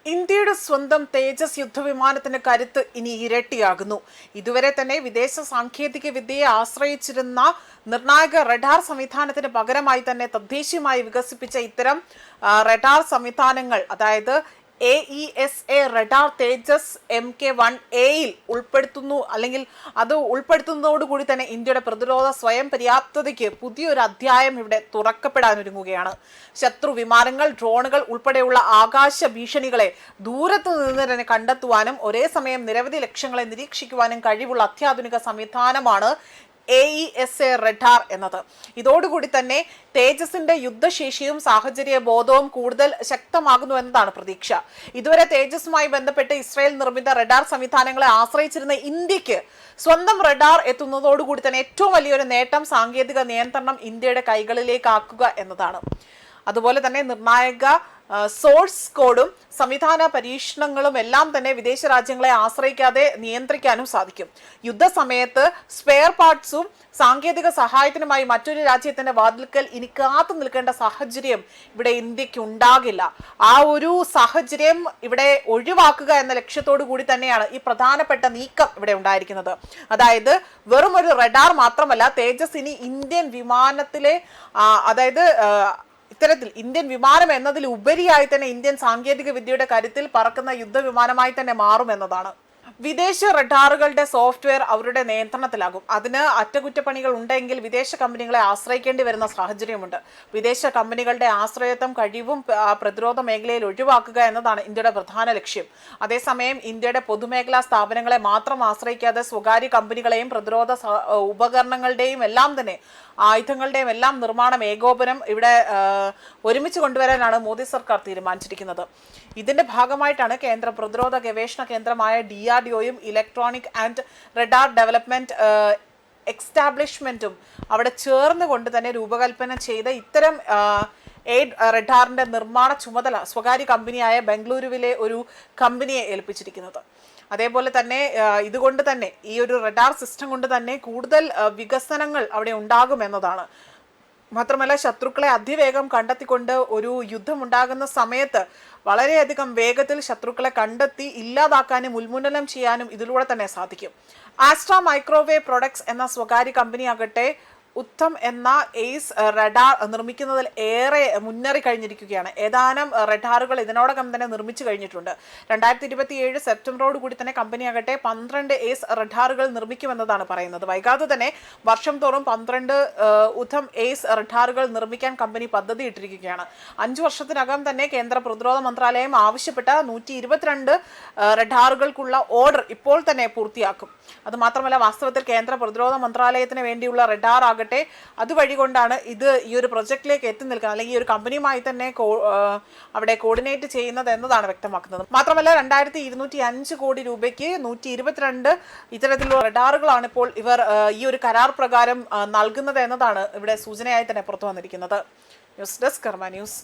ഇന്ത്യയുടെ സ്വന്തം തേജസ് യുദ്ധവിമാനത്തിന്റെ കരുത്ത് ഇനി ഇരട്ടിയാകുന്നു. ഇതുവരെ തന്നെ വിദേശ സാങ്കേതിക വിദ്യയെ ആശ്രയിച്ചിരുന്ന നിർണായക റഡാർ സംവിധാനത്തിന് പകരമായി തന്നെ തദ്ദേശീയമായി വികസിപ്പിച്ച ഇത്തരം റഡാർ സംവിധാനങ്ങൾ, അതായത് AESA റഡാർ തേജസ് MK-1A ഉൾപ്പെടുത്തുന്നു. അല്ലെങ്കിൽ അത് ഉൾപ്പെടുത്തുന്നതോടുകൂടി തന്നെ ഇന്ത്യയുടെ പ്രതിരോധ സ്വയം പര്യാപ്തതയ്ക്ക് പുതിയൊരു അധ്യായം ഇവിടെ തുറക്കപ്പെടാനൊരുങ്ങുകയാണ്. ശത്രു വിമാനങ്ങൾ, ഡ്രോണുകൾ ഉൾപ്പെടെയുള്ള ആകാശ ഭീഷണികളെ ദൂരത്ത് നിന്ന് തന്നെ കണ്ടെത്തുവാനും ഒരേ സമയം നിരവധി ലക്ഷ്യങ്ങളെ നിരീക്ഷിക്കുവാനും കഴിവുള്ള അത്യാധുനിക സംവിധാനമാണ് AESA റഡാർ എന്നത്. ഇതോടുകൂടി തന്നെ തേജസിന്റെ യുദ്ധശേഷിയും സാഹചര്യ ബോധവും കൂടുതൽ ശക്തമാകുന്നു എന്നതാണ് പ്രതീക്ഷ. ഇതുവരെ തേജസുമായി ബന്ധപ്പെട്ട് ഇസ്രായേൽ നിർമ്മിത റഡാർ സംവിധാനങ്ങളെ ആശ്രയിച്ചിരുന്ന ഇന്ത്യക്ക് സ്വന്തം റഡാർ എത്തുന്നതോടുകൂടി തന്നെ ഏറ്റവും വലിയൊരു നേട്ടം സാങ്കേതിക നിയന്ത്രണം ഇന്ത്യയുടെ കൈകളിലേക്കാക്കുക എന്നതാണ്. അതുപോലെ തന്നെ നിർണായക സോഴ്സ് കോഡും സംവിധാന പരീക്ഷണങ്ങളും എല്ലാം തന്നെ വിദേശ രാജ്യങ്ങളെ ആശ്രയിക്കാതെ നിയന്ത്രിക്കാനും സാധിക്കും. യുദ്ധസമയത്ത് സ്പെയർ പാർട്സും സാങ്കേതിക സഹായത്തിനുമായി മറ്റൊരു രാജ്യത്തിന്റെ വാതിൽക്കൽ ഇനി കാത്തു നിൽക്കേണ്ട സാഹചര്യം ഇവിടെ ഇന്ത്യക്ക് ഉണ്ടാകില്ല. ആ ഒരു സാഹചര്യം ഇവിടെ ഒഴിവാക്കുക എന്ന ലക്ഷ്യത്തോടു കൂടി തന്നെയാണ് ഈ പ്രധാനപ്പെട്ട നീക്കം ഇവിടെ ഉണ്ടായിരിക്കുന്നത്. അതായത് വെറും ഒരു റഡാർ മാത്രമല്ല, തേജസ് ഇനി ഇന്ത്യൻ വിമാനത്തിലെ അതായത് ഇത്തരത്തിൽ ഇന്ത്യൻ വിമാനം എന്നതിൽ ഉപരിയായി തന്നെ ഇന്ത്യൻ സാങ്കേതിക വിദ്യയുടെ കരുത്തിൽ പറക്കുന്ന യുദ്ധവിമാനമായി തന്നെ മാറുമെന്നതാണ്. വിദേശ റഡാറുകളുടെ സോഫ്റ്റ്വെയർ അവരുടെ നിയന്ത്രണത്തിലാകും. അതിന് അറ്റകുറ്റപ്പണികൾ ഉണ്ടെങ്കിൽ വിദേശ കമ്പനികളെ ആശ്രയിക്കേണ്ടി വരുന്ന സാഹചര്യമുണ്ട്. വിദേശ കമ്പനികളുടെ ആശ്രയത്വം കഴിവും പ്രതിരോധ മേഖലയിൽ ഒഴിവാക്കുക എന്നതാണ് ഇന്ത്യയുടെ പ്രധാന ലക്ഷ്യം. അതേസമയം ഇന്ത്യയുടെ പൊതുമേഖലാ സ്ഥാപനങ്ങളെ മാത്രം ആശ്രയിക്കാതെ സ്വകാര്യ കമ്പനികളെയും പ്രതിരോധ ഉപകരണങ്ങളുടെയും എല്ലാം തന്നെ ആയുധങ്ങളുടെയും എല്ലാം നിർമ്മാണം ഏകോപനം ഇവിടെ ഒരുമിച്ച് കൊണ്ടുവരാനാണ് മോദി സർക്കാർ തീരുമാനിച്ചിരിക്കുന്നത്. ഇതിന്റെ ഭാഗമായിട്ടാണ് കേന്ദ്ര പ്രതിരോധ ഗവേഷണ കേന്ദ്രമായ DRDOയും ഇലക്ട്രോണിക് ആൻഡ് റഡാർ ഡെവലപ്മെന്റ് എക്സ്റ്റാബ്ലിഷ്മെന്റും അവിടെ ചേർന്നുകൊണ്ട് തന്നെ രൂപകൽപ്പന ചെയ്ത ഇത്തരം റഡാറിന്റെ നിർമ്മാണ ചുമതല സ്വകാര്യ കമ്പനിയായ ബംഗളൂരുവിലെ ഒരു കമ്പനിയെ ഏൽപ്പിച്ചിരിക്കുന്നത്. അതേപോലെ തന്നെ ഇതുകൊണ്ട് തന്നെ ഈ ഒരു റഡാർ സിസ്റ്റം കൊണ്ട് തന്നെ കൂടുതൽ വികസനങ്ങൾ അവിടെ ഉണ്ടാകുമെന്നതാണ്. മാത്രമല്ല, ശത്രുക്കളെ അതിവേഗം കണ്ടെത്തിക്കൊണ്ട് ഒരു യുദ്ധമുണ്ടാകുന്ന സമയത്ത് വളരെയധികം വേഗത്തിൽ ശത്രുക്കളെ കണ്ടെത്തി ഇല്ലാതാക്കാനും ഉന്മൂലനം ചെയ്യാനും ഇതിലൂടെ തന്നെ സാധിക്കും. ആസ്ട്ര മൈക്രോവേവ് പ്രൊഡക്ട്സ് എന്ന സ്വകാര്യ കമ്പനിയാകട്ടെ ഉത്തം എന്ന എയ്സ് റഡാർ നിർമ്മിക്കുന്നതിൽ ഏറെ മുന്നേറി കഴിഞ്ഞിരിക്കുകയാണ്. ഏതാനും റഡാറുകൾ ഇതിനോടകം തന്നെ നിർമ്മിച്ചു കഴിഞ്ഞിട്ടുണ്ട്. 2027 സെപ്റ്റംബറോടുകൂടി തന്നെ കമ്പനിയാകട്ടെ 12 എയ്സ് റഡാറുകൾ നിർമ്മിക്കുമെന്നതാണ് പറയുന്നത്. വൈകാതെ തന്നെ വർഷം തോറും 12 ഉത്തം എയ്സ് റഡാറുകൾ നിർമ്മിക്കാൻ കമ്പനി പദ്ധതി ഇട്ടിരിക്കുകയാണ്. 5 വർഷത്തിനകം തന്നെ കേന്ദ്ര പ്രതിരോധ മന്ത്രാലയം ആവശ്യപ്പെട്ട 122 റഡാറുകൾക്കുള്ള ഓർഡർ ഇപ്പോൾ തന്നെ പൂർത്തിയാക്കും. അതുമാത്രമല്ല, വാസ്തവത്തിൽ കേന്ദ്ര പ്രതിരോധ മന്ത്രാലയത്തിന് വേണ്ടിയുള്ള റഡാർ അതുവഴി കൊണ്ടാണ് ഇത് ഈ ഒരു പ്രൊജക്റ്റിലേക്ക് എത്തി നിൽക്കുന്നത്, അല്ലെങ്കിൽ ഈ ഒരു കമ്പനിയുമായി തന്നെ അവിടെ കോർഡിനേറ്റ് ചെയ്യുന്നത് എന്നതാണ് വ്യക്തമാക്കുന്നത്. മാത്രമല്ല, 2205 കോടി രൂപയ്ക്ക് 122 ഇത്തരത്തിലുള്ള റഡാറുകളാണ് ഇപ്പോൾ ഇവർ ഈ ഒരു കരാർ പ്രകാരം നൽകുന്നത് എന്നതാണ് ഇവിടെ സൂചനയായി തന്നെ പുറത്തു വന്നിരിക്കുന്നത്. ന്യൂസ് ഡെസ്ക് കർമ്മ ന്യൂസ്.